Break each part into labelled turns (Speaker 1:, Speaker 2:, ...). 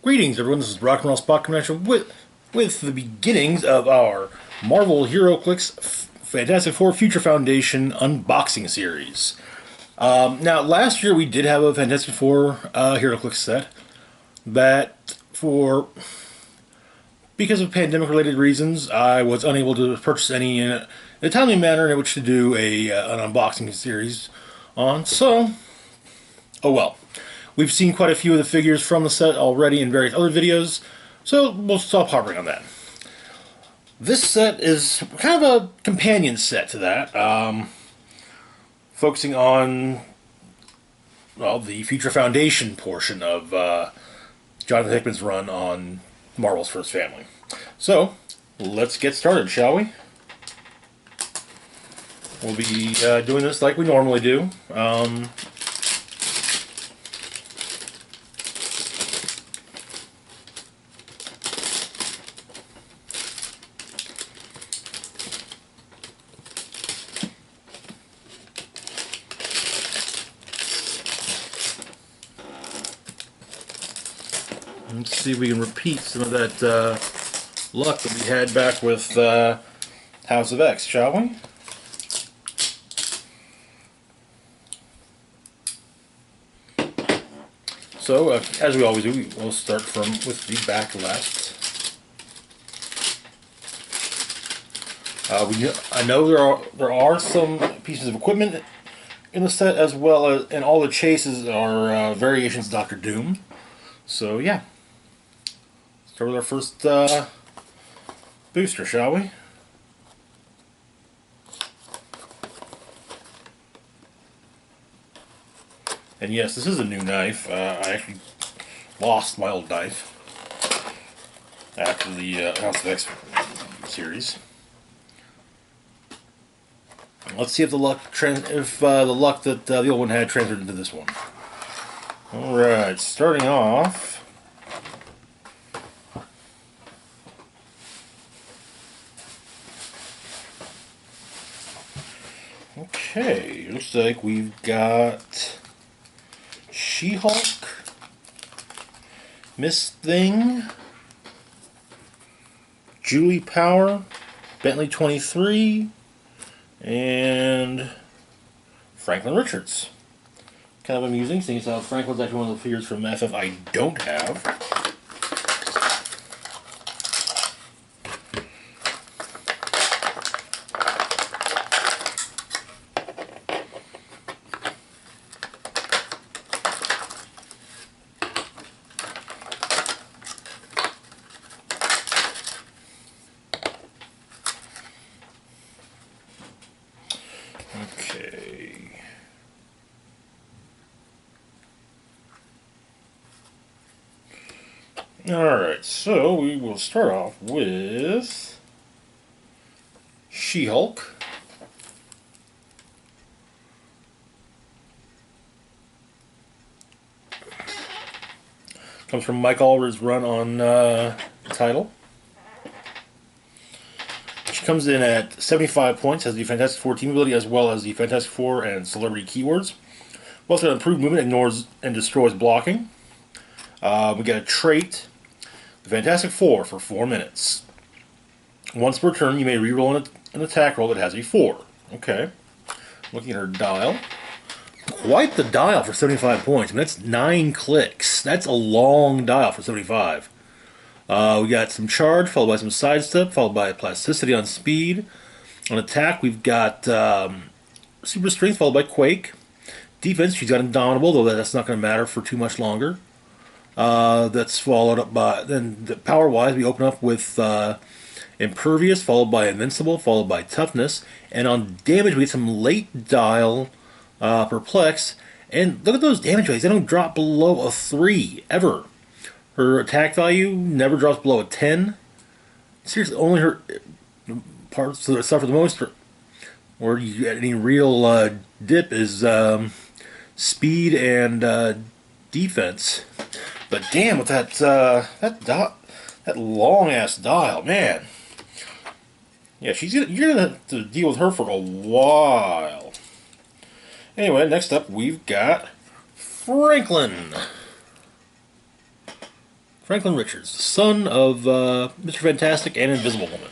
Speaker 1: Greetings, everyone. This is Rock and Roll Spot Connection with the beginnings of our Marvel HeroClix Fantastic Four Future Foundation unboxing series. Now, last year we did have a Fantastic Four HeroClix set that, because of pandemic-related reasons, I was unable to purchase any in a timely manner in which to do an unboxing series on. So, oh well. We've seen quite a few of the figures from the set already in various other videos, so we'll stop harping on that. This set is kind of a companion set to that, focusing on, well, the Future Foundation portion of Jonathan Hickman's run on Marvel's First Family. So, let's get started, shall we? We'll be doing this like we normally do. Let's see if we can repeat some of that luck that we had back with House of X, shall we? So, as we always do, we'll start with the back left. I know there are some pieces of equipment in the set, as well as, and all the chases are variations of Doctor Doom. So yeah, start with our first booster, shall we? And yes, this is a new knife. I actually lost my old knife after the House of X series. Let's see if the luck that the old one had transferred into this one. All right, starting off. Okay, looks like we've got She-Hulk, Miss Thing, Julie Power, Bentley 23, and Franklin Richards. Kind of amusing, seeing as how Franklin's actually one of the figures from FF I don't have. Okay. Alright, so we will start off with She-Hulk. Comes from Mike Allred's run on Title. She comes in at 75 points, has the Fantastic Four team ability as well as the Fantastic Four and celebrity keywords. We also got improved movement, ignores and destroys blocking. We got a trait, the Fantastic Four, for 4 minutes. Once per turn, you may reroll an attack roll that has a 4. Okay. Looking at her dial. Quite the dial for 75 points. I mean, that's 9 clicks. That's a long dial for 75. We got some charge, followed by some sidestep, followed by plasticity on speed. On attack, we've got super strength, followed by quake. Defense, she's got indomitable, though that's not going to matter for too much longer. That's followed up by, then power-wise, we open up with impervious, followed by invincible, followed by toughness. And on damage, we get some late dial, perplex. And look at those damage rates. They don't drop below a 3, ever. Her attack value never drops below a 10. Seriously, only her parts that suffer the most, or you get any real dip, is speed and defense. But damn, with that long ass dial, man. Yeah, you're gonna have to deal with her for a while. Anyway, next up we've got Franklin. Franklin Richards, the son of Mr. Fantastic and Invisible Woman.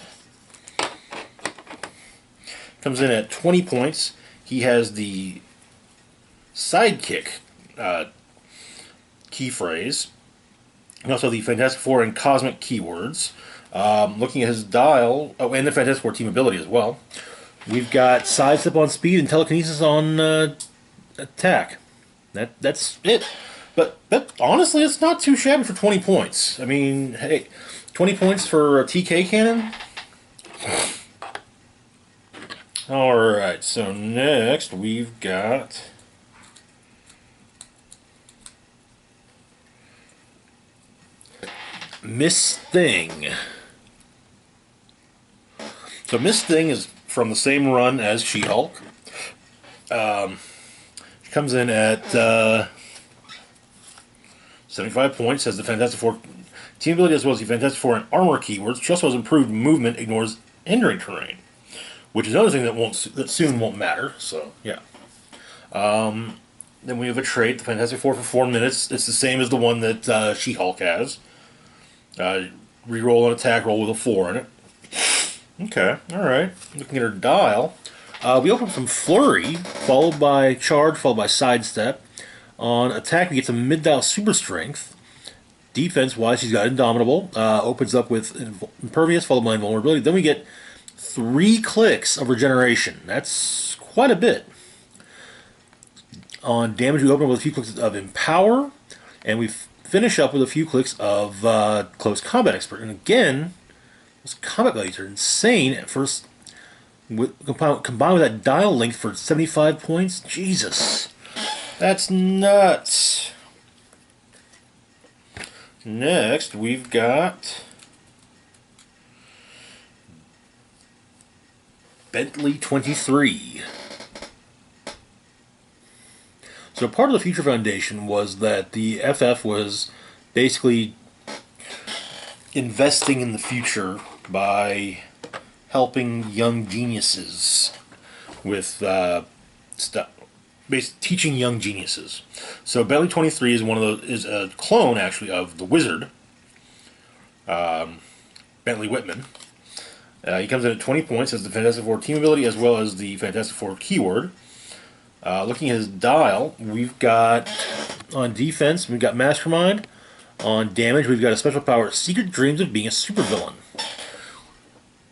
Speaker 1: Comes in at 20 points. He has the sidekick key phrase, and also the Fantastic Four and Cosmic keywords. Looking at his dial, oh, and the Fantastic Four team ability as well. We've got sidestep on speed and telekinesis on attack. That's it. But honestly, it's not too shabby for 20 points. I mean, hey, 20 points for a TK cannon? Alright, so next we've got Miss Thing. So Miss Thing is from the same run as She-Hulk. She comes in at 75 points, has the Fantastic Four team ability as well as the Fantastic Four and armor keywords. She also has improved movement, ignores hindering terrain, which is another thing that soon won't matter. So yeah. Then we have a trait, the Fantastic Four for 4 minutes. It's the same as the one that She-Hulk has. Reroll an attack roll with a 4 in it. Okay, alright. Looking at her dial. We open from Flurry, followed by Charge, followed by Sidestep. On attack, we get some mid-dial super strength. Defense-wise, she's got Indomitable. Opens up with Impervious, followed by Invulnerability. Then we get 3 clicks of Regeneration. That's quite a bit. On damage, we open up with a few clicks of Empower. And we finish up with a few clicks of Close Combat Expert. And again, those combat values are insane. At first, combined with that dial length for 75 points. Jesus. That's nuts. Next, we've got Bentley 23. So part of the Future Foundation was that the FF was basically investing in the future by helping young geniuses with stuff. Teaching young geniuses. So Bentley 23 is a clone actually of the Wizard, Bentley Whitman. He comes in at 20 points, has the Fantastic Four team ability as well as the Fantastic Four keyword. Looking at his dial, we've got on defense, we've got Mastermind. On damage, we've got a special power, Secret Dreams of Being a Supervillain.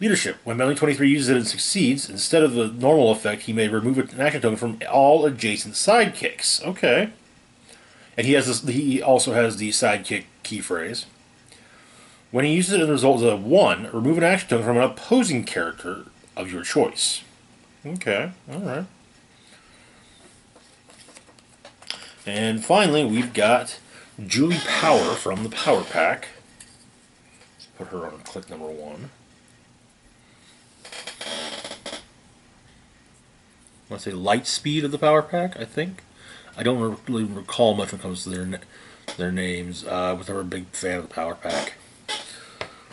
Speaker 1: Leadership. When Bentley 23 uses it and succeeds, instead of the normal effect, he may remove an action token from all adjacent sidekicks. Okay. And he also has the sidekick key phrase. When he uses it and the result is a 1, remove an action token from an opposing character of your choice. Okay, alright. And finally, we've got Julie Power from the Power Pack. Let's put her on click number 1. I want to say light speed of the Power Pack, I think. I don't really recall much when it comes to their names. I was never a big fan of the Power Pack.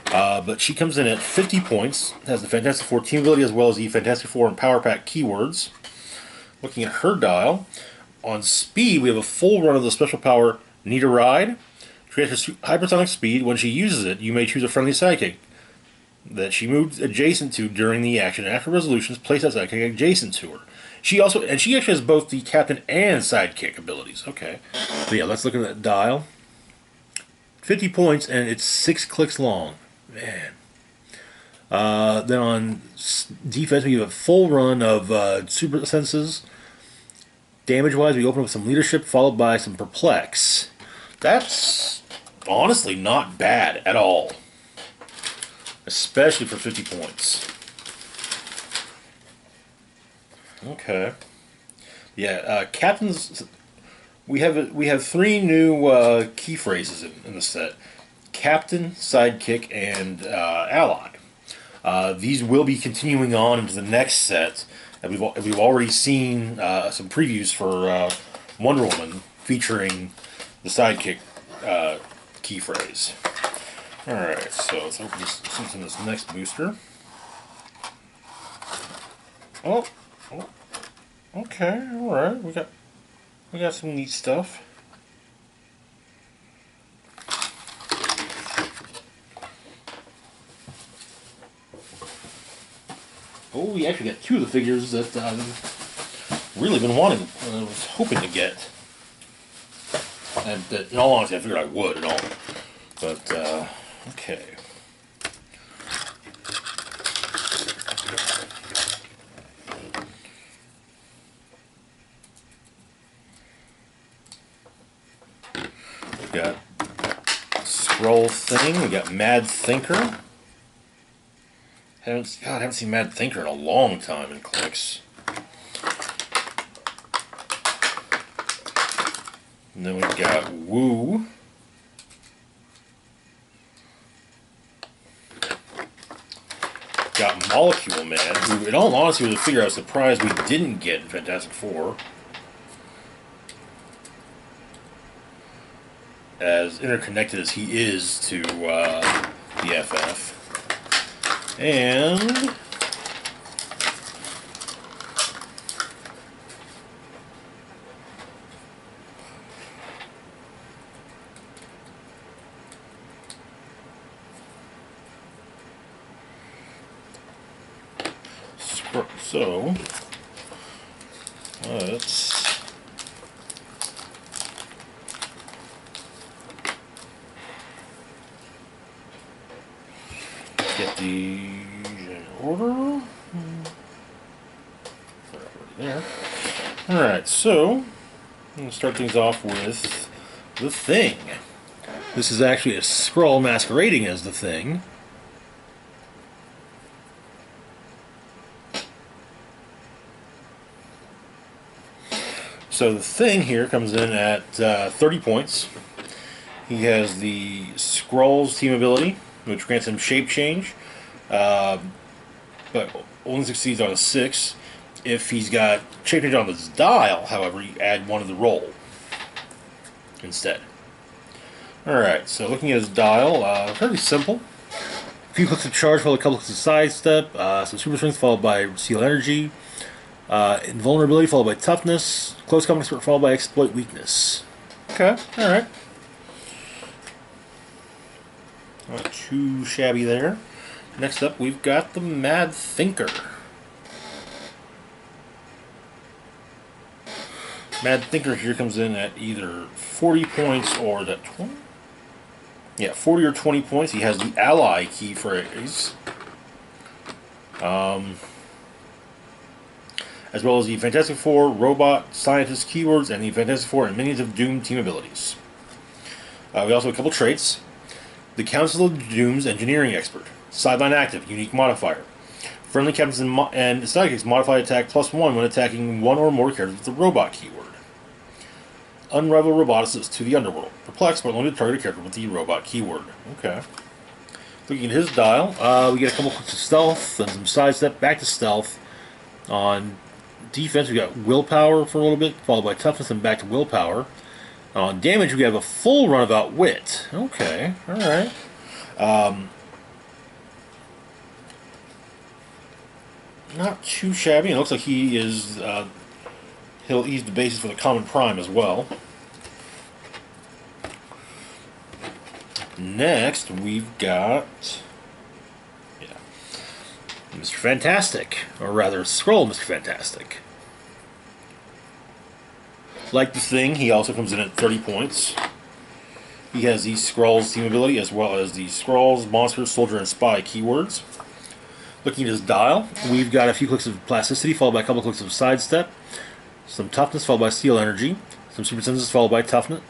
Speaker 1: But she comes in at 50 points, has the Fantastic Four team ability as well as the Fantastic Four and Power Pack keywords. Looking at her dial, on speed we have a full run of the special power Need a Ride. Creates hypersonic speed. When she uses it, you may choose a friendly sidekick that she moved adjacent to during the action. After resolutions, place that sidekick adjacent to her. She actually has both the captain and sidekick abilities. Okay. So yeah, let's look at that dial. 50 points, and it's 6 clicks long. Man. Then on defense, we have a full run of super senses. Damage-wise, we open with some leadership, followed by some perplex. That's honestly not bad at all. Especially for 50 points. Okay. Yeah, captains. We have 3 new key phrases in the set: Captain, Sidekick, and Ally. These will be continuing on into the next set, and we've already seen some previews for Wonder Woman featuring the Sidekick key phrase. All right, so let's open this next booster. Oh, okay, all right. We got some neat stuff. Oh, we actually got two of the figures that I've really been wanting. I was hoping to get. And that, in all honesty, I figured I would and all. But, okay. We got Scroll Thing. We got Mad Thinker. I haven't seen Mad Thinker in a long time in Clicks. And then we've got Woo. Got Molecule Man, who in all honesty was a figure I was surprised we didn't get in Fantastic Four. As interconnected as he is to the FF. And so let's get the order. There. Alright, so I'm going to start things off with the Thing. This is actually a Skrull masquerading as the Thing. So the Thing here comes in at 30 points. He has the Skrull's team ability, which grants him shape change, but only succeeds on a 6. If he's got shape change on his dial, however, you add 1 to the roll instead. Alright, so looking at his dial, fairly simple. A few clicks of charge, followed a couple clicks of sidestep, some super strength followed by seal energy, invulnerability followed by toughness, close combat expert followed by exploit weakness. Okay, alright. Not too shabby there. Next up, we've got the Mad Thinker. Mad Thinker here comes in at either 40 points or that 20? Yeah, 40 or 20 points. He has the ally key phrase. As well as the Fantastic Four, Robot, Scientist keywords, and the Fantastic Four and Minions of Doom team abilities. We also have a couple traits. The Council of Doom's Engineering Expert. Sideline active, unique modifier. Friendly captains and sidekicks modify attack +1 when attacking one or more characters with the robot keyword. Unrivaled roboticist to the underworld. Perplexed, but only to target a character with the robot keyword. Okay. Looking at his dial, we get a couple clicks of stealth, then some sidestep, back to stealth. On defense, we got willpower for a little bit, followed by toughness, and back to willpower. On damage, we have a full runabout wit. Okay, alright. Not too shabby. It looks like he is. He'll ease the basis for the Common Prime as well. Next, we've got Mr. Fantastic, or rather, Skrull Mr. Fantastic. Like the Thing, he also comes in at 30 points. He has the Skrull's team ability as well as the Skrull's Monster, Soldier, and Spy keywords. Looking at his dial, we've got a few clicks of plasticity, followed by a couple clicks of sidestep, some toughness, followed by steel energy, some super senses, followed by toughness.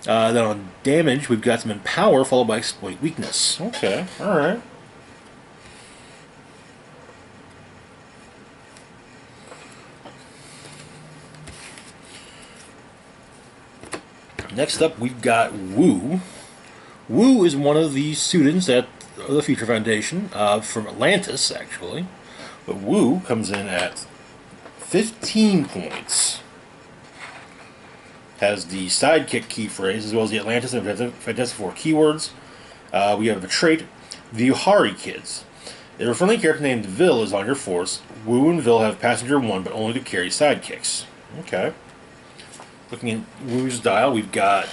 Speaker 1: Then on damage, we've got some empower, followed by exploit weakness. Okay, all right. Next up, we've got Woo. Woo is one of the students at the Future Foundation, from Atlantis, actually. But Woo comes in at 15 points. Has the sidekick key phrase, as well as the Atlantis and Fantastic Four keywords. We have a trait, the Uhari Kids. If a friendly character named Vil is on your force, Woo and Vil have passenger 1, but only to carry sidekicks. Okay. Looking at Woo's dial, we've got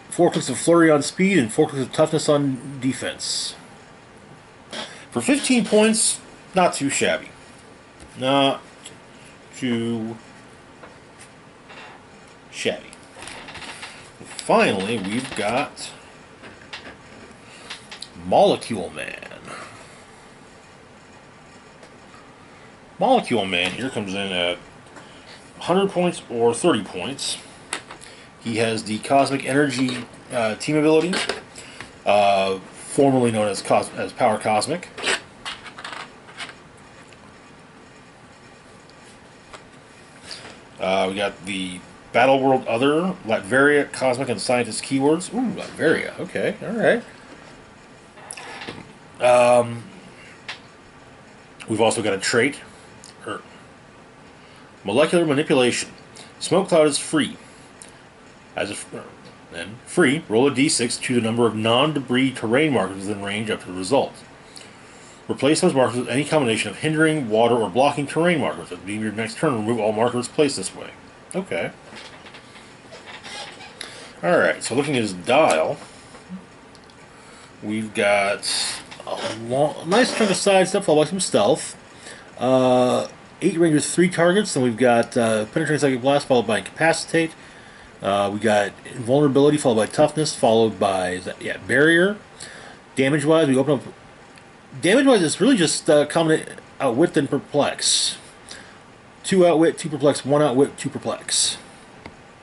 Speaker 1: 4 clicks of flurry on speed and 4 clicks of toughness on defense. For 15 points, not too shabby. Not too shabby. Finally, we've got Molecule Man. Molecule Man here comes in at 100 points or 30 points. He has the Cosmic Energy team ability, formerly known as Power Cosmic. We got the Battle World Other, Latveria, Cosmic, and Scientist keywords. Ooh, Latveria. Okay, alright. We've also got a trait. Molecular Manipulation. Smoke Cloud is free. Then, free, roll a d6 to the number of non-debris terrain markers within range up to the result. Replace those markers with any combination of hindering, water, or blocking terrain markers. At the beginning of your next turn, remove all markers placed this way. Okay. Alright, so looking at his dial, we've got a nice chunk of side stuff, followed by some stealth. 8 rangers, 3 targets. Then we've got Penetrating Psychic Blast, followed by Incapacitate. We got Invulnerability, followed by Toughness, followed by Barrier. Damage-wise, we open up. Damage-wise, it's really just Outwit and Perplex. 2 Outwit, 2 Perplex, 1 Outwit, 2 Perplex.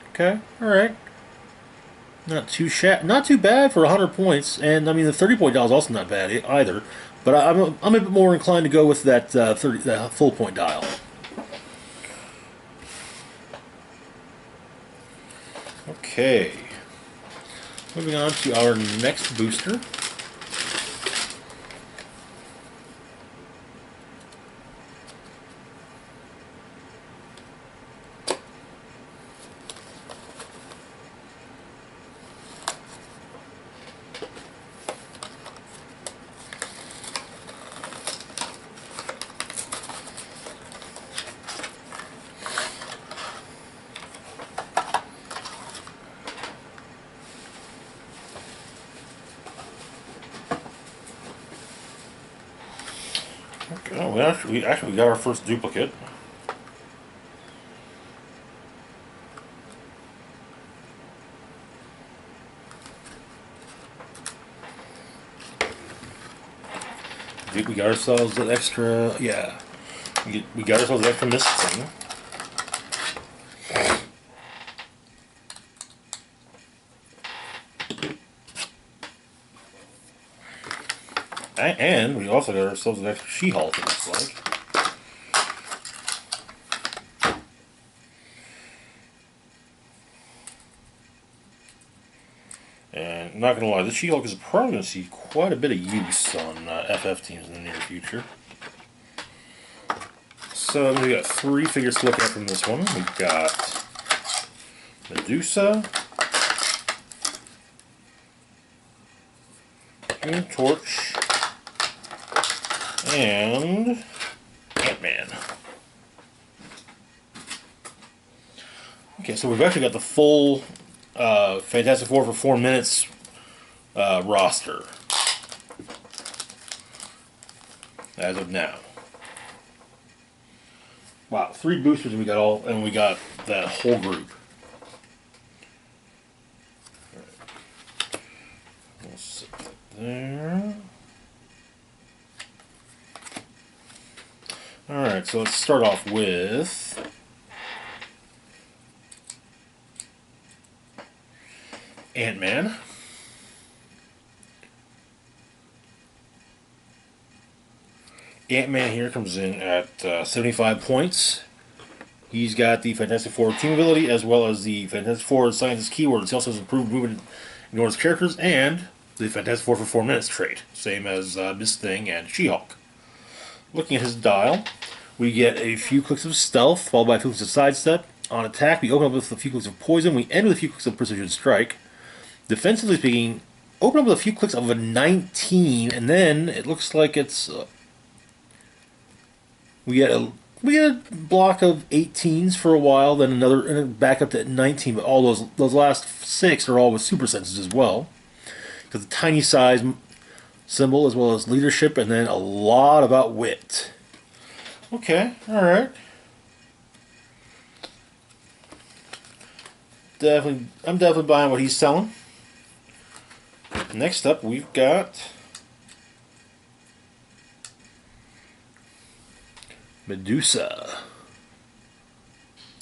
Speaker 1: Okay, alright. Not too bad for 100 points, and I mean the 30-point dial is also not bad either. But I'm a bit more inclined to go with that that full point dial. Okay, moving on to our next booster. Okay, we actually got our first duplicate. I think we got ourselves an extra. Yeah, we got ourselves an extra mist thing. And we also got ourselves an extra She-Hulk, it looks like. And I'm not going to lie, this She-Hulk is probably going to see quite a bit of use on FF teams in the near future. So we got 3 figures to look at from this one. We've got Medusa, Human Torch, and Ant-Man. Okay, so we've actually got the full Fantastic Four for 4 minutes roster as of now. Wow, 3 boosters and we got that whole group. All right. We'll set that there. Alright, so let's start off with Ant-Man. Ant-Man here comes in at 75 points. He's got the Fantastic Four team ability as well as the Fantastic Four Scientist keywords. He also has improved movement, ignores characters, and the Fantastic Four for 4 minutes trait, same as Miss Thing and She-Hulk. Looking at his dial, we get a few clicks of stealth, followed by a few clicks of sidestep. On attack, we open up with a few clicks of poison. We end with a few clicks of precision strike. Defensively speaking, open up with a few clicks of a 19, and then it looks like it's we get a block of 18s for a while, then another, and back up to 19. But all those last 6 are all with super senses as well, because the tiny size symbol, as well as leadership, and then a lot about wit. Okay, alright. I'm definitely buying what he's selling. Next up, we've got Medusa.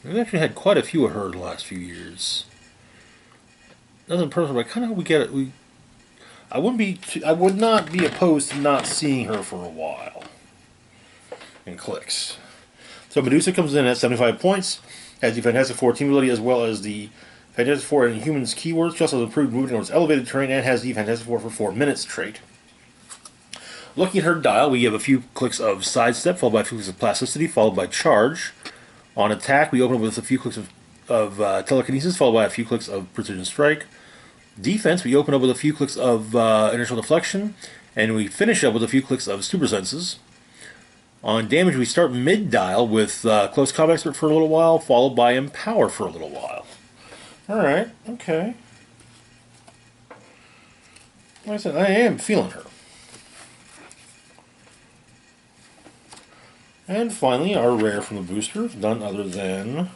Speaker 1: We've actually had quite a few of her in the last few years. Nothing personal, but I kind of hope we get it. I would not be opposed to not seeing her for a while in clicks. So Medusa comes in at 75 points, has the Fantastic Four team ability as well as the Fantastic Four and Humans keywords. She also has improved movement towards elevated terrain and has the Fantastic Four for 4 minutes trait. Looking at her dial, we have a few clicks of sidestep, followed by a few clicks of plasticity, followed by charge. On attack, we open up with a few clicks of telekinesis, followed by a few clicks of precision strike. Defense, we open up with a few clicks of inertial deflection, and we finish up with a few clicks of super senses. On damage, we start mid-dial with Close Combat Expert for a little while, followed by Empower for a little while. Alright, okay. Like I said, I am feeling her. And finally, our rare from the booster, none other than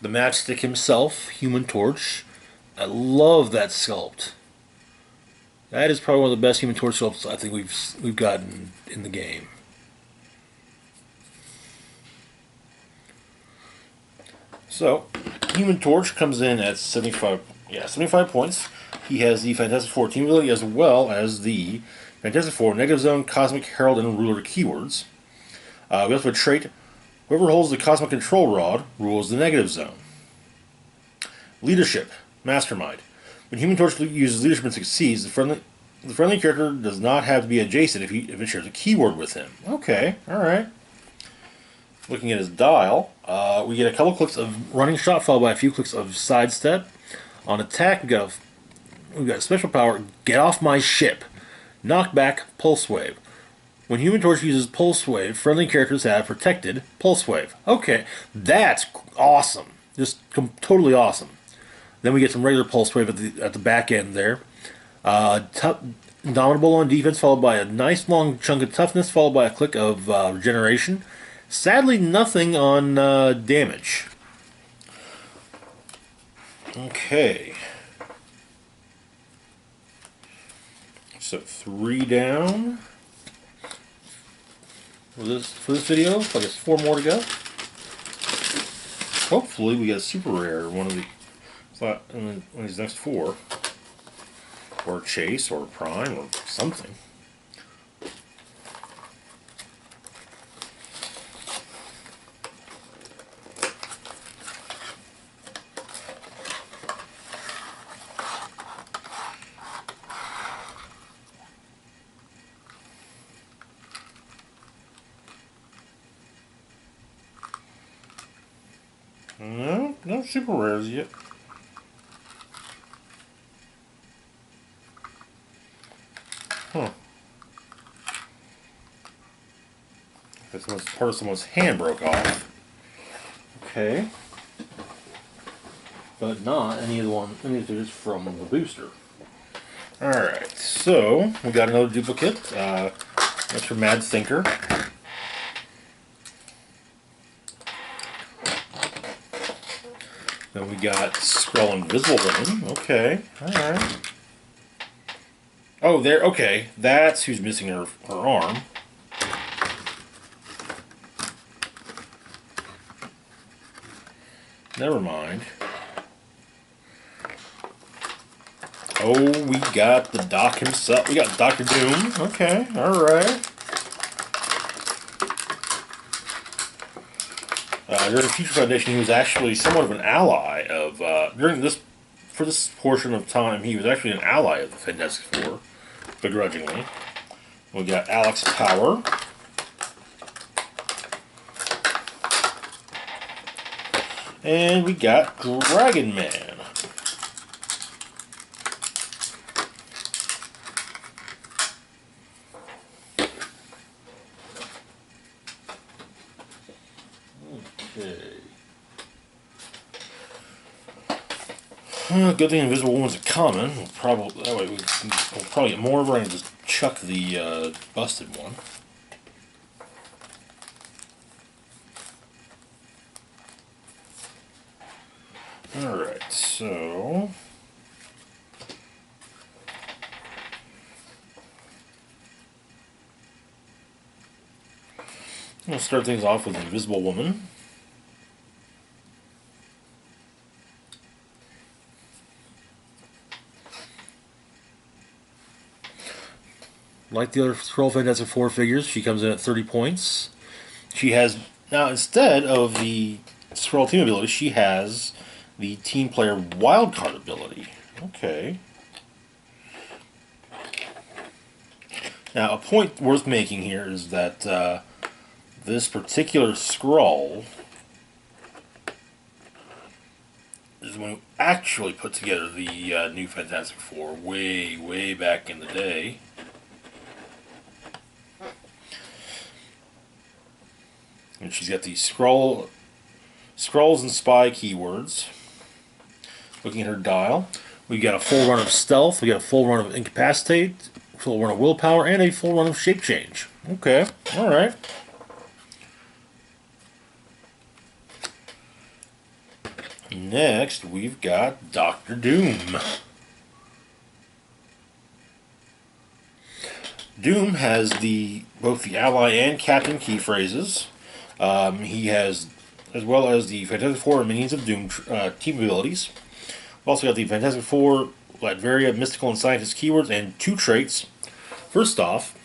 Speaker 1: the Matchstick himself, Human Torch. I love that sculpt. That is probably one of the best Human Torch sculpts I think we've gotten in the game. So, Human Torch comes in at 75 points. He has the Fantastic Four team ability as well as the Fantastic Four, Negative Zone, Cosmic Herald, and Ruler keywords. We also have a trait, whoever holds the Cosmic Control Rod rules the Negative Zone. Leadership, Mastermind. When Human Torch uses leadership and succeeds, the friendly character does not have to be adjacent if it shares a keyword with him. Okay, alright. Looking at his dial, we get a couple clicks of running shot, followed by a few clicks of sidestep. On attack, we've got a special power, get off my ship. Knockback, Pulse Wave. When Human Torch uses Pulse Wave, friendly characters have protected Pulse Wave. Okay, that's awesome. Just totally awesome. Then we get some regular Pulse Wave at the back end there. Indomitable on defense, followed by a nice long chunk of toughness, followed by a click of regeneration. Sadly, nothing on damage. Okay. So 3 down for this video. I guess 4 more to go. Hopefully we get a super rare one of these next 4, or a chase, or a prime, or something. No super rares yet. Huh. That's part of someone's hand broke off. Okay. But not any of these from the booster. Alright, so we got another duplicate. That's from Mad Thinker. Then we got Skrull Invisible Woman. Okay, alright. Oh, there, okay. That's who's missing her arm. Never mind. Oh, we got the Doc himself. We got Dr. Doom. Okay, alright. During the Future Foundation, he was actually somewhat of an ally of, for this portion of time, he was actually an ally of the Fantastic Four, begrudgingly. We got Alex Power. And we got Dragon Man. Okay. Good thing Invisible Woman's a common. That way we'll probably get more of her and just chuck the busted one. Alright, so... We'll start things off with Invisible Woman. Like the other Scroll Fantastic Four figures, she comes in at 30 points. She has, now instead of the Scroll Team ability, she has the Team Player Wildcard ability. Okay. Now, a point worth making here is that this particular Skrull is when we actually put together the new Fantastic Four way back in the day. And she's got the Scrolls and Spy keywords. Looking at her dial, we've got a full run of Stealth, we got a full run of Incapacitate, full run of Willpower, and a full run of Shape Change. Okay, alright. Next, we've got Dr. Doom. Doom has both the Ally and Captain key phrases. He has, as well as the Fantastic Four and Minions of Doom team abilities. We've also got the Fantastic Four, Latveria, Mystical, and Scientist keywords, and 2 traits. First off,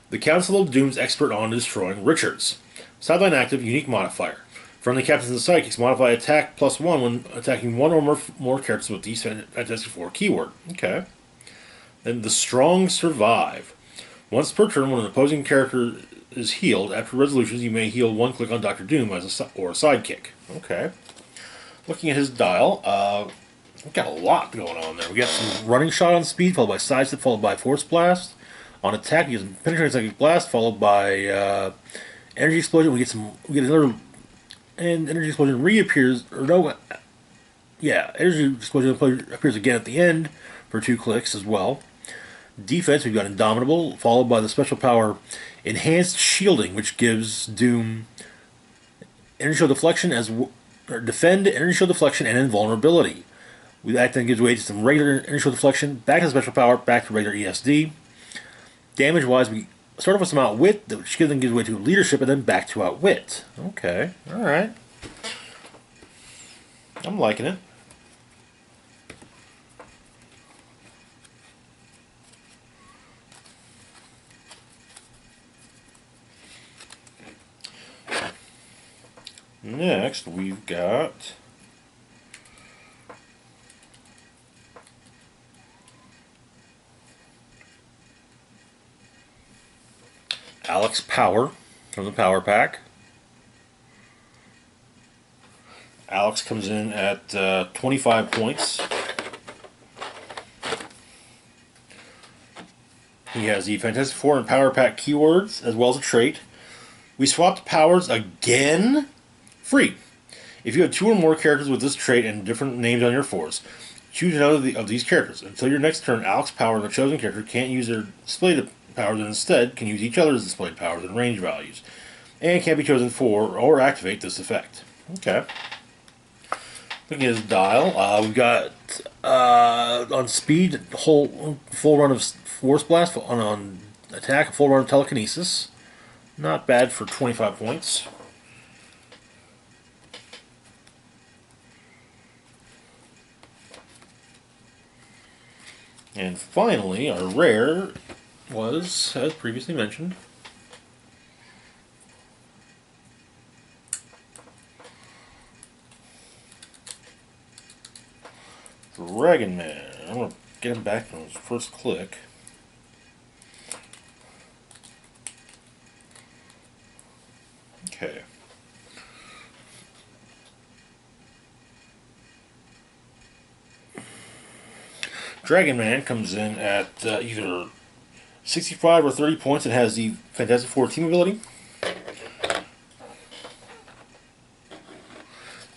Speaker 1: the Council of Doom's expert on destroying Richards. Sideline active, unique modifier. Friendly captains and sidekicks modify attack +1 when attacking one or more characters with these Fantastic Four keyword. Okay. Then the Strong Survive. Once per turn, when an opposing character is healed, after resolutions, you may heal 1 click on Dr. Doom or a sidekick. Okay. Looking at his dial, we've got a lot going on there. We got some running shot on speed, followed by sidestep, followed by force blast. On attack, he has penetrating psychic blast, followed by energy explosion. We get another, and energy explosion reappears, or no, yeah, energy explosion appears again at the end for 2 clicks as well. Defense, we've got Indomitable, followed by the special power Enhanced Shielding, which gives Doom energy shield deflection defend, energy shield deflection, and invulnerability. That then gives way to some regular energy shield deflection, back to the special power, back to regular ESD. Damage-wise, we start off with some Outwit, which then gives way to Leadership, and then back to Outwit. Okay, alright. I'm liking it. Next, we've got Alex Power from the Power Pack. Alex comes in at 25 points. He has the Fantastic Four and Power Pack keywords, as well as a trait. We swapped powers again. Free. If you have 2 or more characters with this trait and different names on your force, choose another of these characters. Until your next turn, Alex Power and the chosen character can't use their displayed powers and instead can use each other's displayed powers and range values. And can't be chosen for or activate this effect. Okay. Looking at his dial, we've got on speed, full run of Force Blast, on attack, a full run of Telekinesis. Not bad for 25 points. And finally, our rare was, as previously mentioned, Dragon Man. I'm going to get him back from his first click. Okay. Dragon Man comes in at either 65 or 30 points. It has the Fantastic Four team ability.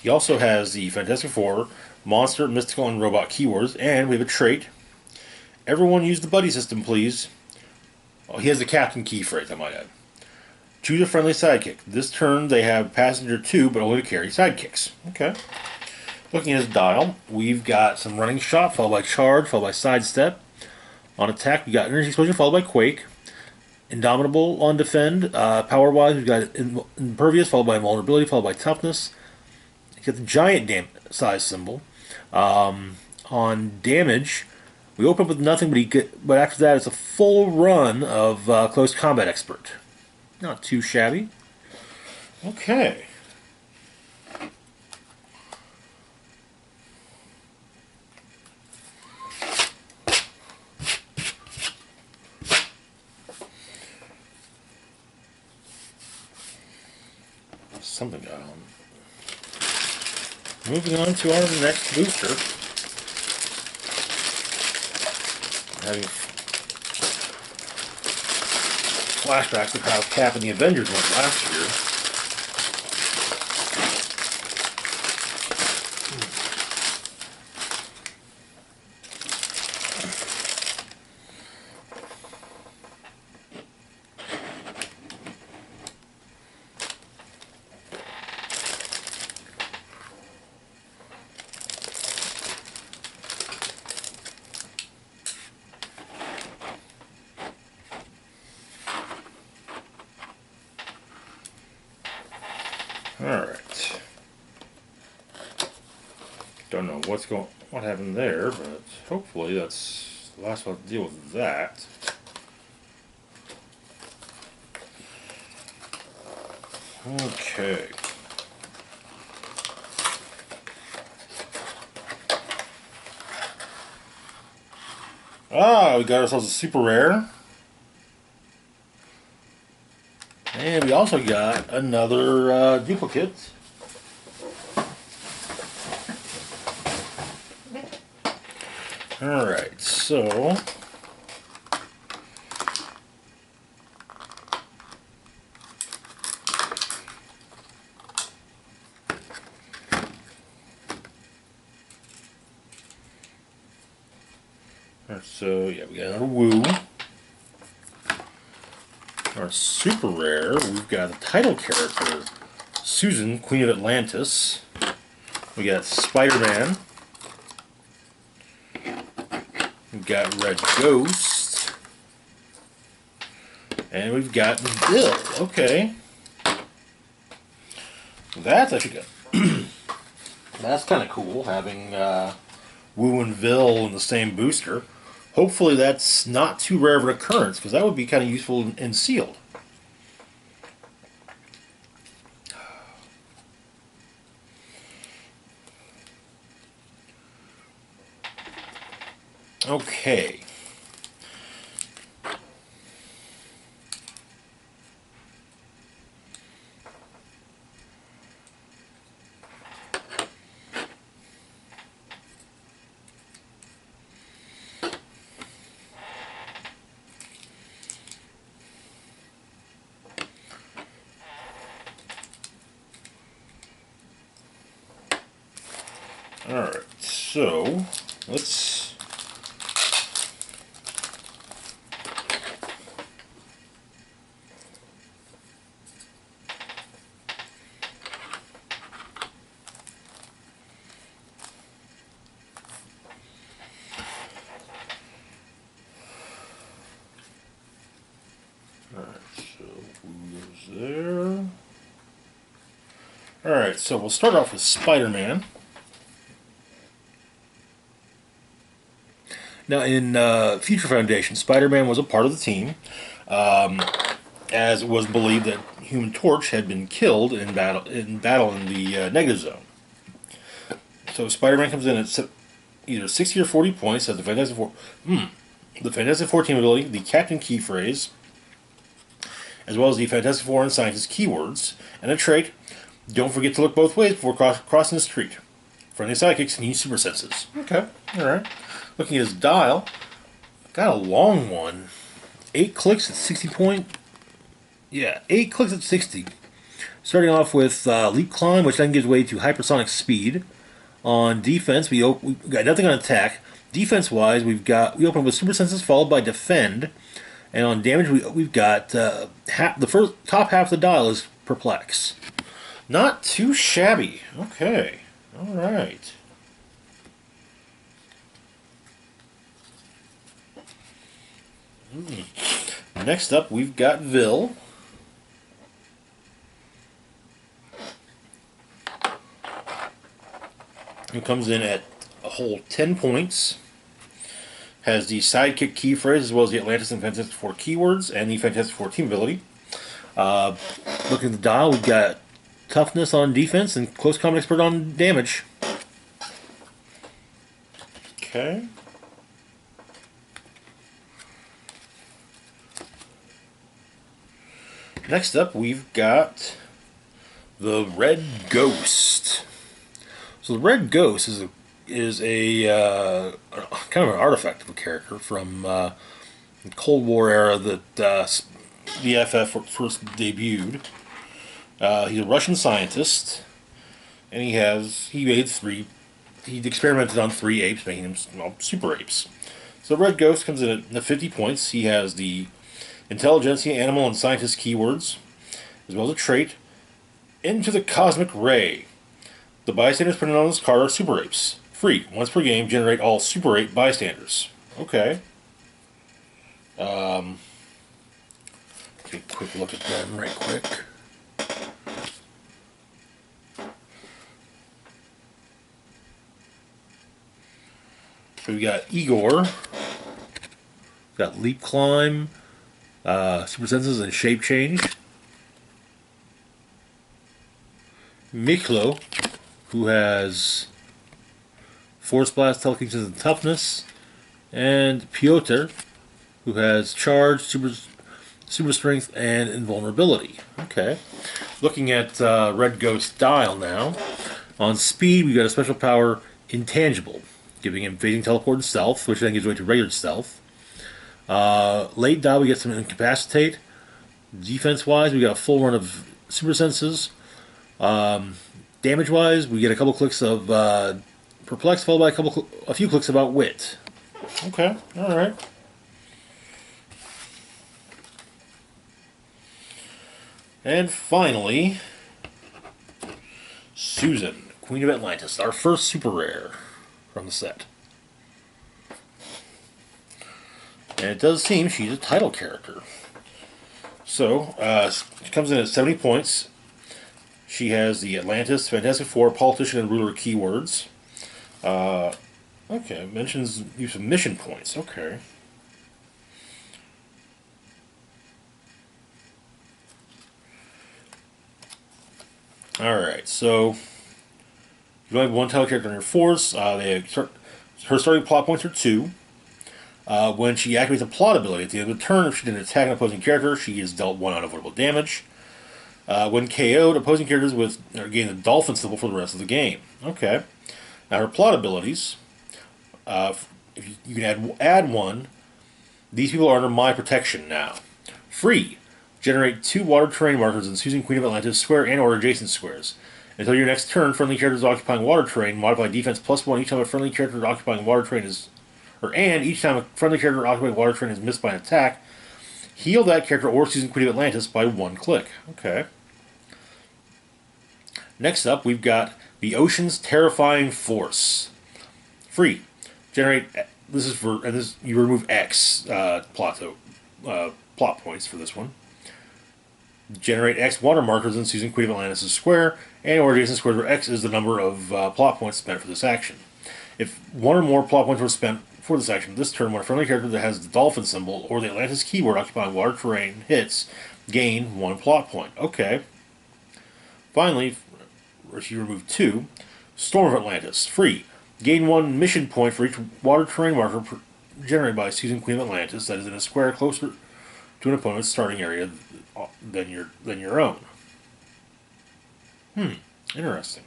Speaker 1: He also has the Fantastic Four monster, mystical, and robot keywords. And we have a trait. Everyone use the buddy system, please. Oh, he has the captain key phrase, I might add. Choose a friendly sidekick. This turn they have passenger 2, but only to carry sidekicks. Okay. Looking at his dial, we've got some running shot, followed by charge, followed by sidestep. On attack, we got energy explosion, followed by quake. Indomitable on defend. Power-wise, we've got impervious, followed by invulnerability, followed by toughness. You got the giant size symbol. On damage, we open up with nothing, but after that, it's a full run of close combat expert. Not too shabby. Okay. Something got on. Moving on to our next booster. Having flashbacks of how Cap and the Avengers went last year. Alright. Don't know what happened there, but hopefully that's the last one to deal with that. Okay. We got ourselves a super rare. And we also got another duplicate. Alright, so yeah, we got another Woo. Our super rare, we've got a title character, Susan, Queen of Atlantis. We got Spider-Man. We've got Red Ghost. And we've got Bill. Okay. That's actually good. That's kind of cool, having Woo and Vil in the same booster. Hopefully that's not too rare of an occurrence, because that would be kind of useful in sealed. Okay. Alright, so let's there. Alright, so we'll start off with Spider-Man. Now, in Future Foundation, Spider-Man was a part of the team, as it was believed that Human Torch had been killed in battle in the Negative Zone. So Spider-Man comes in at either 60 or 40 points, has the Fantastic Four team ability, the Captain Key phrase, as well as the Fantastic Four and Scientist keywords, and a trait. Don't forget to look both ways before crossing the street. Friendly sidekicks and use super senses. Okay, alright. Looking at his dial, got a long one. 8 clicks at 60 point. Yeah, 8 clicks at 60. Starting off with Leap Climb, which then gives way to Hypersonic Speed. On defense, we got nothing on attack. Defense-wise, we open with super senses followed by defend, and on damage we've got the first top half of the dial is perplex. Not too shabby. Okay, all right. Next up, we've got Vil. Who comes in at a whole 10 points. Has the sidekick key phrase as well as the Atlantis and Fantastic Four keywords and the Fantastic Four team ability. Looking at the dial, we've got toughness on defense and close combat expert on damage. Okay. Next up, we've got the Red Ghost. So the Red Ghost is a kind of an artifact of a character from the Cold War era that the FF first debuted. He's a Russian scientist, and he experimented on 3 apes, making them super apes. So the Red Ghost comes in at 50 points. He has the Intelligentsia, Animal, and Scientist keywords, as well as a trait, Into the Cosmic Ray. The bystanders printed on this card are super apes. Free. Once per game, generate all super ape bystanders. Okay. Take a quick look at them right quick. So we got Igor. We've got Leap Climb, Super Senses, and Shape Change. Miklo, who has Force Blast, Telekinesis, and Toughness. And Piotr, who has Charge, Super Strength, and Invulnerability. Okay. Looking at Red Ghost Dial now. On speed, we've got a special power, Intangible, giving him Phasing, Teleport, and Stealth, which then gives way to regular Stealth. Late dial, we get some Incapacitate. Defense-wise, we got a full run of Super Senses. Damage-wise, we get a couple clicks of Perplex, followed by a few clicks about Wit. Okay, all right. And finally, Susan, Queen of Atlantis, our first super rare from the set. And it does seem she's a title character. So, she comes in at 70 points. She has the Atlantis, Fantastic Four, Politician, and Ruler keywords. Okay, it mentions use of mission points. Okay. Alright, so you only have one title character in your force. Her starting plot points are 2. When she activates a plot ability at the end of the turn, if she didn't attack an opposing character, she is dealt 1 unavoidable damage. When KO'd, opposing characters gain the dolphin symbol for the rest of the game. Okay. Now her plot abilities, if you can add 1, these people are under my protection now. Free. Generate 2 water terrain markers in Susan Queen of Atlantis square and or adjacent squares. Until your next turn, friendly characters occupying water terrain modify defense +1 each time a friendly character occupying water terrain and each time a friendly character occupying water terrain is missed by an attack, heal that character or Susan Queen of Atlantis by 1 click. Okay. Next up, we've got the Ocean's Terrifying Force. Free. Generate. This is for you remove X plot points for this one. Generate X water markers in Susan Queen of Atlantis' square and or adjacent squares where X is the number of plot points spent for this action. If 1 or more plot points were spent for this action this turn, when a friendly character that has the dolphin symbol or the Atlantis keyword occupying water terrain hits, gain 1 plot point. Okay. Finally, if you remove 2, Storm of Atlantis. Free. Gain 1 mission point for each water terrain marker generated by Susan Queen of Atlantis that is in a square closer to an opponent's starting area than your own. Interesting.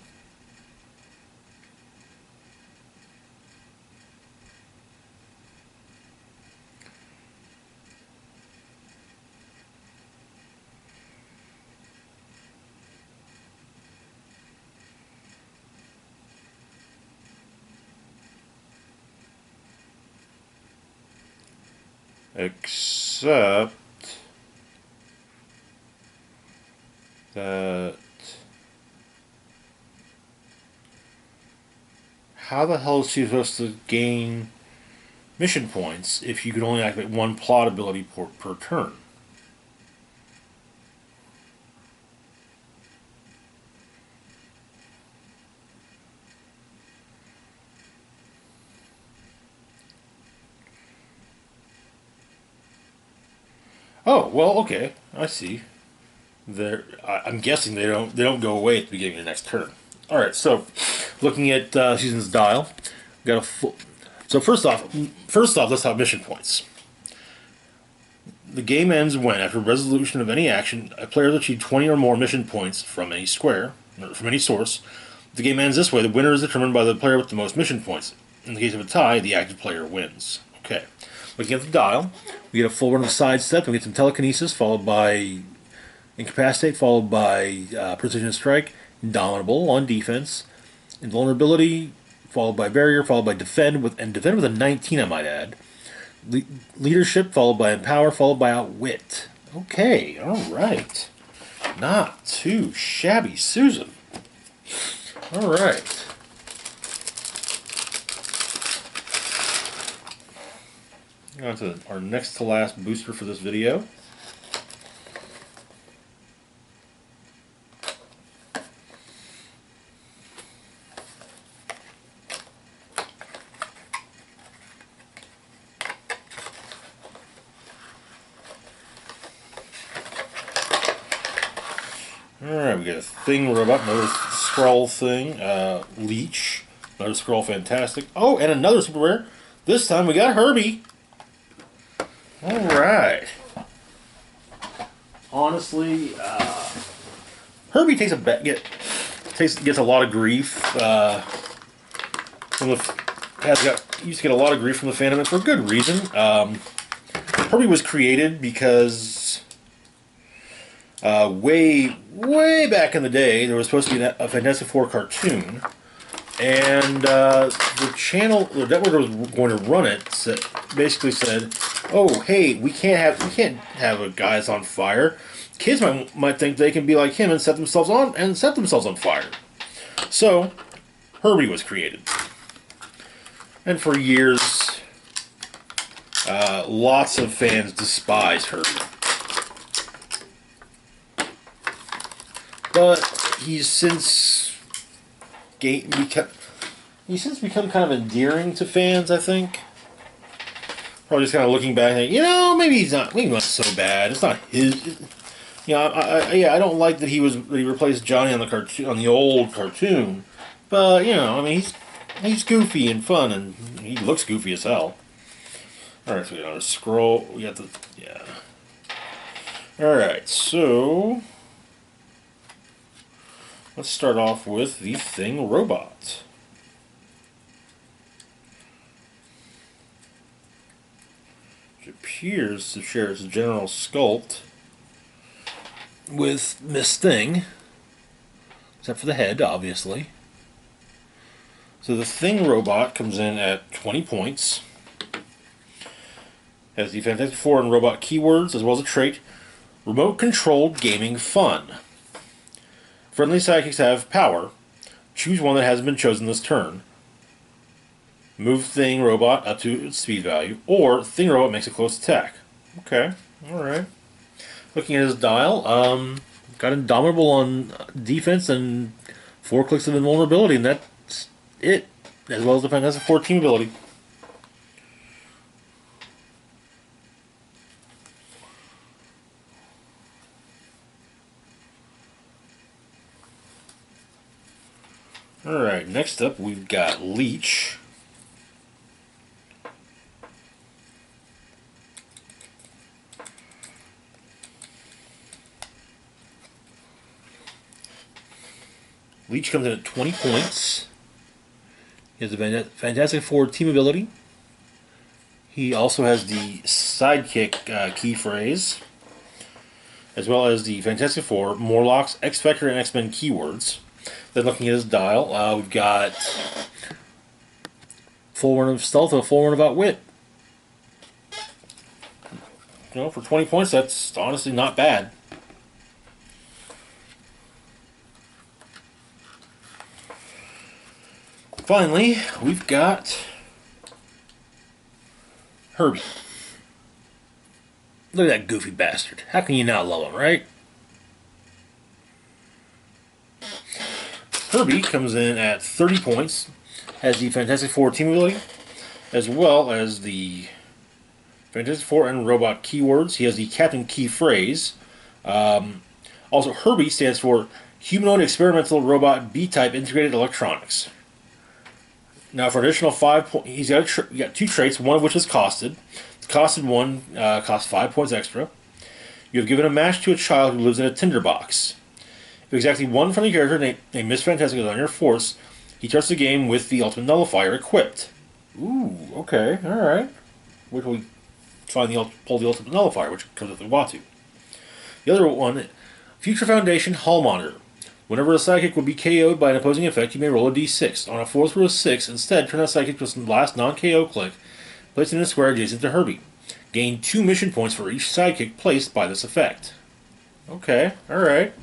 Speaker 1: Except that... How the hell is she supposed to gain mission points if you can only activate one plot ability per turn? Oh, well, okay. I see. I'm guessing they don't go away at the beginning of the next turn. All right, so looking at Season's dial, got a full. So first off, let's have mission points. The game ends when, after resolution of any action, a player has achieved 20 or more mission points from any square, or from any source. The game ends this way. The winner is determined by the player with the most mission points. In the case of a tie, the active player wins. Okay. Looking at the dial, we get a full run of sidestep. We get some telekinesis, followed by incapacitate, followed by precision strike, indomitable on defense, invulnerability, followed by barrier, followed by defend with a 19, I might add. Leadership, followed by empower, followed by outwit. Okay, all right. Not too shabby, Susan. All right. On to our next to last booster for this video. Alright, we got a thing robot, another scroll thing, leech, another scroll fantastic. Oh, and another super rare. This time we got Herbie. Alright. Honestly, Herbie gets a lot of grief from used to get a lot of grief from the fandom, and for good reason. Herbie was created because way back in the day, there was supposed to be a Fantastic Four cartoon, and the network that was going to run it basically said, "Oh, hey, we can't have a guy that's on fire. Kids might think they can be like him and set themselves on fire." So, Herbie was created, and for years, lots of fans despise Herbie. But he's since become kind of endearing to fans, I think. Probably just kind of looking back and thinking, maybe he's not so bad. It's not his. I don't like that he replaced Johnny on the old cartoon. But he's goofy and fun, and he looks goofy as hell. All right, so we got a scroll. We got yeah. All right, so let's start off with the Thing robot. Which appears to share its general sculpt with Miss Thing, except for the head, obviously. So the Thing robot comes in at 20 points. Has the Fantastic Four and robot keywords, as well as a trait, remote controlled gaming fun. Friendly sidekicks have power. Choose one that hasn't been chosen this turn. Move Thing robot up to its speed value, or Thing robot makes a close attack. Okay, alright. Looking at his dial, got Indomitable on defense and 4 clicks of invulnerability, and that's it. As well as the Fantastic Four team ability. Alright, next up we've got Leech. Leech comes in at 20 points. He has the Fantastic Four team ability. He also has the sidekick key phrase, as well as the Fantastic Four, Morlocks, X-Factor, and X-Men keywords. Then looking at his dial, we've got full run of stealth and a full run of outwit. for 20 points, that's honestly not bad. Finally, we've got Herbie. Look at that goofy bastard. How can you not love him, right? Herbie comes in at 30 points, has the Fantastic Four team ability, as well as the Fantastic Four and robot keywords. He has the Captain Key phrase. Also, Herbie stands for Humanoid Experimental Robot B-Type Integrated Electronics. Now, for an additional 5 points, he's got two traits, one of which is costed. The costed one costs 5 points extra. You have given a match to a child who lives in a tinderbox. If exactly one friendly character named Miss Fantastic is on your force, he starts the game with the Ultimate Nullifier equipped. Ooh, okay, alright. Where can we pull the Ultimate Nullifier, which comes with the Watu? The other one, Future Foundation Hall Monitor. Whenever a sidekick would be KO'd by an opposing effect, you may roll a d6. On a 4 through a 6, instead, turn that sidekick to its last non-KO click, place it in a square adjacent to Herbie. Gain 2 mission points for each sidekick placed by this effect. Okay, alright.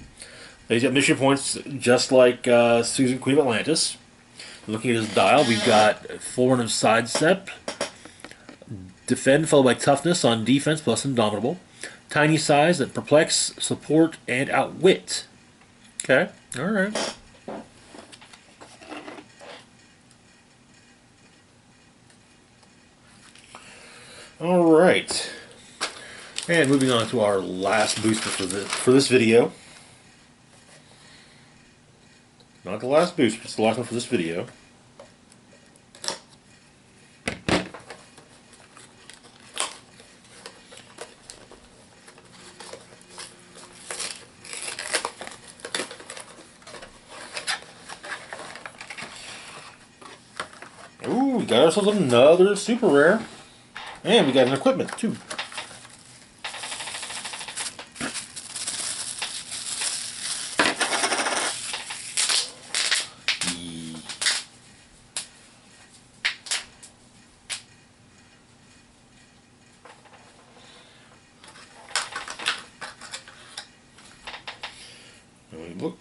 Speaker 1: He's got mission points just like Susan, Queen of Atlantis. Looking at his dial, we've got full run of Sidestep, Defend followed by Toughness on defense plus Indomitable, Tiny Size that Perplex, Support, and Outwit. Okay, alright. Alright. And moving on to our last booster for this video. Not the last booster, it's the last one for this video. Ooh, we got ourselves another super rare. And we got an equipment, too.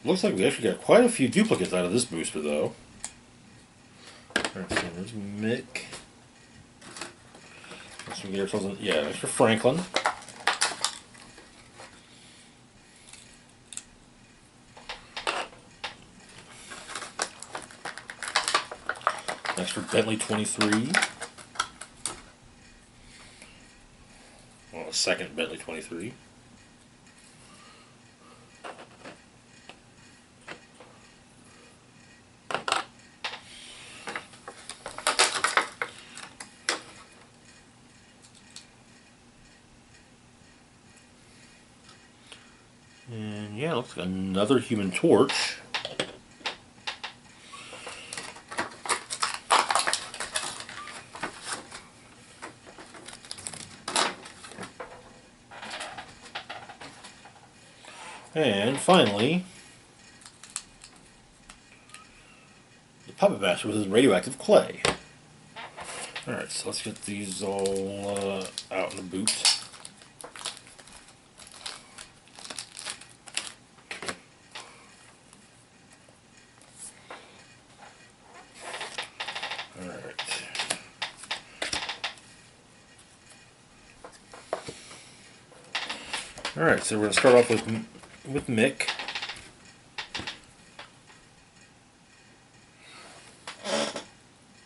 Speaker 1: Looks like we actually got quite a few duplicates out of this booster, though. Alright, so there's Mick. So we get ourselves extra Franklin. Extra Bentley 23. Well, a second Bentley 23. And yeah, looks like another Human Torch. And finally, the Puppet Master with his radioactive clay. Alright, so let's get these all out in the boot. Alright, so we're going to start off with Mick.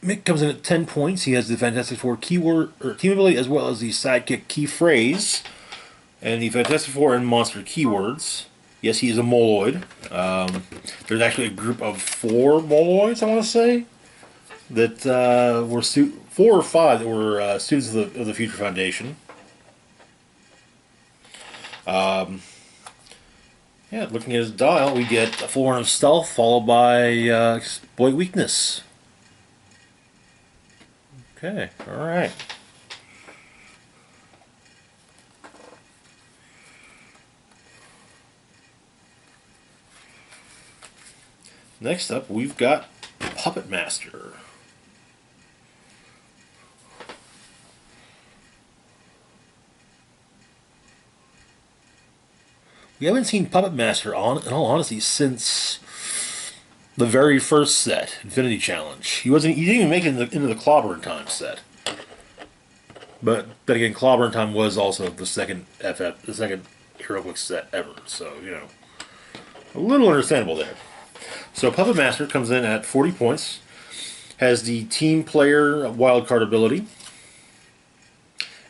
Speaker 1: Mick comes in at 10 points. He has the Fantastic Four keyword or team ability as well as the sidekick key phrase and the Fantastic Four and monster keywords. Yes, he is a Moloid. There's actually a group of 4 Moloids, I want to say, that were 4 or 5 that were students of the Future Foundation. Yeah, looking at his dial, we get a full run of Stealth followed by Exploit Weakness. Okay, alright. Next up, we've got Puppet Master. We haven't seen Puppet Master, in all honesty, since the very first set, Infinity Challenge. He didn't even make it into the Clobber in Time set. But then again, Clobber in Time was also the second HeroClix set ever. So, you know, a little understandable there. So Puppet Master comes in at 40 points. Has the team player wildcard ability,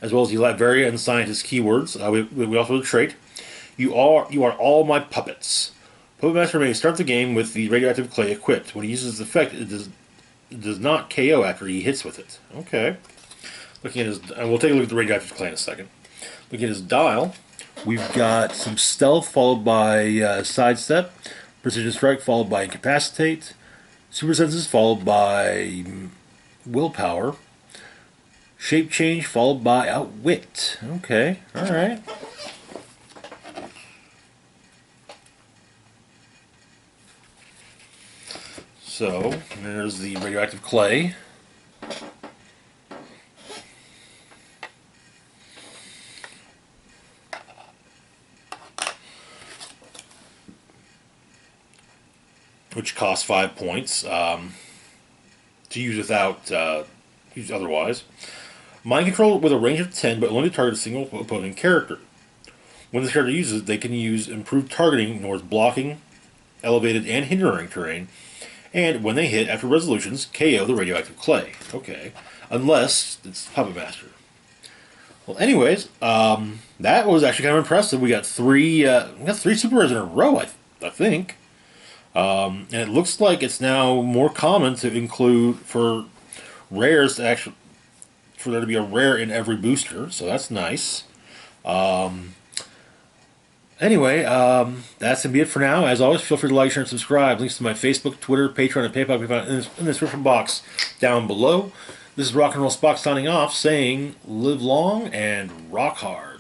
Speaker 1: as well as the Latveria and Scientist keywords. We also have a trait. You are all my puppets. Puppet Master may start the game with the radioactive clay equipped. When he uses this effect, it does not KO after he hits with it. Okay. Looking at his, and we'll take a look at the radioactive clay in a second. Looking at his dial, we've got some stealth followed by sidestep, precision strike followed by incapacitate, super senses followed by willpower, shape change followed by outwit. Okay, all right. So there's the radioactive clay. Which costs 5 points to use without use otherwise. Mind control with a range of 10, but only to target a single opposing character. When this character uses it, they can use improved targeting towards blocking, elevated, and hindering terrain. And when they hit, after resolutions, KO the radioactive clay. Okay, unless it's Puppet Master. Well, anyways, that was actually kind of impressive. We got three super rares in a row, I think. And it looks like it's now more common to include for rares to actually for there to be a rare in every booster, so that's nice. Anyway, that's gonna be it for now. As always, feel free to like, share, and subscribe. Links to my Facebook, Twitter, Patreon, and PayPal can be found in the description box down below. This is Rock and Roll Spock signing off, saying live long and rock hard.